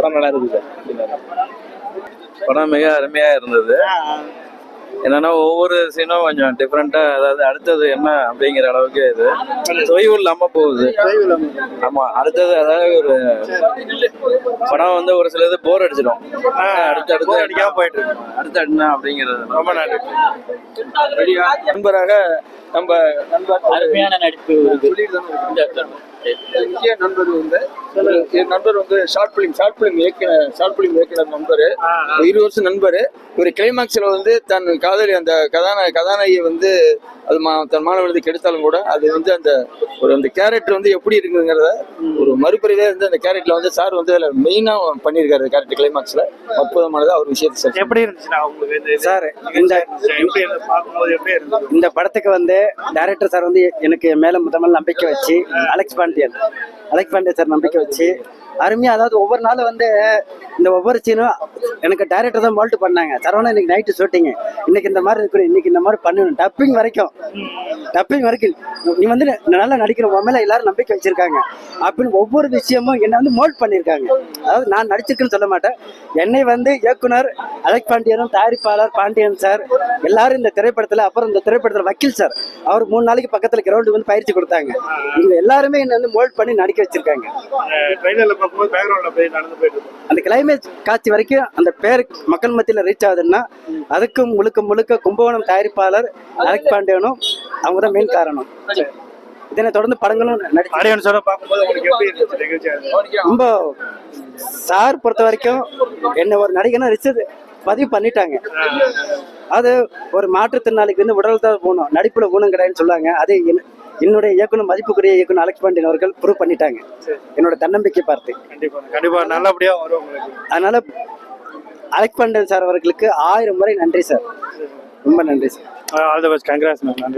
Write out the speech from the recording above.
படம் நல்லா இருக்குது. படம் மிக அருமையா இருந்தது. என்னன்னா ஒவ்வொரு சீனும் கொஞ்சம் டிஃப்ரெண்டா, அதாவது அடுத்தது என்ன அப்படிங்கிற அளவுக்கு இது தொய்வு இல்லாம போகுது. ஆமா, அடுத்தது அதாவது ஒரு படம் வந்து ஒரு சிலது போர் அடிச்சிடும். அடுத்து அடிக்காம போயிட்டு இருக்கு. அடுத்து என்ன அப்படிங்கிறது ரொம்ப நன்றி. நண்பராக நம்ம அருமையான நடிப்பு. முக்கிய நண்பர் வந்து என் நண்பர் வந்து ஷார்ட் பிலிம் இயக்குனர் நண்பர். 20 வருஷம் நண்பர். ஒரு கிளைமாக்ஸ்ல வந்து தன் காதலி அந்த கதாநாயகி வந்து அது தன் மாணவர்களுக்கு கெடுத்தாலும் கூட அது வந்து அந்த கேரக்டர் வந்து எப்படி இருக்குங்கிறத ஒரு மறுபரிவே வந்து அந்த கேரக்டர்ல வந்து சார் வந்து அதில் மெயினா பண்ணியிருக்காரு. கேரக்டர் கிளைமாக்ஸ்ல அற்புதமானது. அவர் விஷயத்தை சார் எப்படி இருந்துச்சுன்னா உங்களுக்கு சார் இந்த படத்துக்கு வந்து டைரக்டர் சார் வந்து எனக்கு மேல முதல் நம்பிக்கை வச்சு அலெக்ஸ் பாண்டியன் சார் நம்பிக்கை வச்சு அருமையா, அதாவது ஒவ்வொரு நாளும் வந்து இந்த ஒவ்வொரு சீனும் எனக்கு டைரக்டர் தான் மால்ட் பண்ணாங்க. சரவணா இன்னைக்கு நைட்டு ஷூட்டிங், இன்னைக்கு இந்த மாதிரி இருக்கணும், இன்னைக்கு இந்த மாதிரி பண்ணணும், டப்பிங் வரைக்கும் நீ வந்து நல்லா நடிக்கிற மேல எல்லாரும் நம்பிக்கை வச்சிருக்காங்க அப்படின்னு ஒவ்வொரு விஷயமும் என்னை வந்து மோல்ட் பண்ணியிருக்காங்க. அதாவது நான் நடிச்சிருக்குன்னு சொல்ல மாட்டேன், என்னை வந்து இயக்குனர் அலெக்ஸ் பாண்டியனும் தயாரிப்பாளர் பாண்டியன் சார் எல்லாரும் இந்த திரைப்படத்துல, அப்புறம் இந்த திரைப்படத்துல வக்கீல் சார் அவர் 3 நாளைக்கு பக்கத்துல கிரவுண்டுக்கு வந்து பயிற்சி கொடுத்தாங்க. இவங்க எல்லாருமே என்னை வந்து மோல்ட் பண்ணி நடிக்க வச்சிருக்காங்க. அந்த கிளைமேக்ஸ் காட்சி வரைக்கும் அந்த பேர் மக்கள் மத்தியில ரீச் ஆகுதுன்னா அதுக்கும் முழுக்க கும்பகோணம் தயாரிப்பாளர் அலெக்ஸ் பாண்டியனும் அவங்க தான் மெயின் காரணம். இதனை தொடர்ந்து படங்களும் ரொம்ப சார் பொறுத்த வரைக்கும் என்ன ஒரு நடிகனா ரிசர்ச் பதிவு பண்ணிட்டாங்க. அது ஒரு மாற்றுத்திறனாளிக்கு வந்து உடல் தான் போகணும், நடிப்புல ஊனம் கிடையாதுன்னு சொல்லுவாங்க. அது என்னுடைய இயக்குனர், மதிப்புக்குரிய இயக்குனர் அலெக்ஸ் பாண்டியன் அவர்கள் ப்ரூவ் பண்ணிட்டாங்க என்னோட தன்னம்பிக்கை பார்த்து. கண்டிப்பா நல்லபடியா வரும். அதனால அலெக்ஸ் பாண்டியன் சார் அவர்களுக்கு 1000 முறை நன்றி சார். ரொம்ப நன்றி sir. All the best. Congrats. நன்றி.